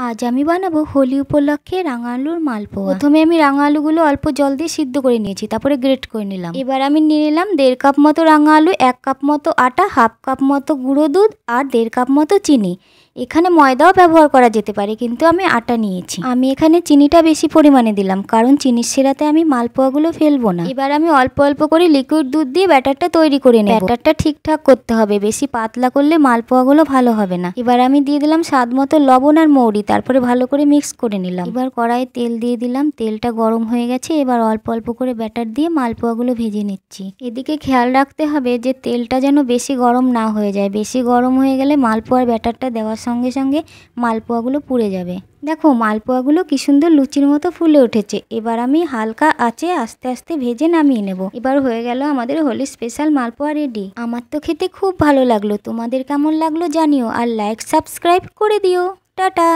আজ আমি বানাবো হোলি উপলক্ষে রাঙা আলুর মালপোয়া। প্রথমে আমি রাঙা আলুগুলো অল্প জল দিয়ে সিদ্ধ করে নিয়েছি, তারপরে গ্রেট করে নিলাম। এবার আমি নিয়ে নিলাম 1.5 কাপ মতো রাঙা আলু, 1 কাপ মতো আটা, 1/2 কাপ মতো গুঁড়ো দুধ আর 1.5 কাপ মতো চিনি। এখানে ময়দাও ব্যবহার করা যেতে পারে, কিন্তু আমি আটা নিয়েছি। আমি এখানে চিনিটা বেশি পরিমাণে দিলাম, কারণ চিনির শিরাতে আমি মালপোয়াগুলো ফেলবো না। এবার আমি অল্প অল্প করে লিকুইড দুধ দিয়ে ব্যাটারটা তৈরি করে নেব। ব্যাটারটা ঠিকঠাক করতে হবে, বেশি পাতলা করলে মালপোয়াগুলো ভালো হবে না। এবার আমি দিয়ে দিলাম স্বাদ মতো লবণ আর মৌরি, তারপরে ভালো করে মিক্স করে নিলাম। এবার কড়াইয়ে তেল দিয়ে দিলাম, তেলটা গরম হয়ে গেছে। এবার অল্প অল্প করে ব্যাটার দিয়ে মালপোয়াগুলো ভেজে নিচ্ছি। এদিকে খেয়াল রাখতে হবে যে তেলটা যেন বেশি গরম না হয়ে যায়। বেশি গরম হয়ে গেলে মালপোয়ার ব্যাটারটা দেওয়ার সঙ্গে সঙ্গে মালপোয়াগুলো পুড়ে যাবে। দেখো মালপোয়াগুলো কি সুন্দর লুচির মতো ফুলে উঠেছে। এবার আমি হালকা আঁচে আস্তে আস্তে ভেজে নামিয়ে নেব। এবার হয়ে গেল আমাদের হোলি স্পেশাল মালপোয়া রেডি। আমার তো খেতে খুব ভালো লাগলো, তোমাদের কেমন লাগলো জানিও, আর লাইক সাবস্ক্রাইব করে দিও। টাটা।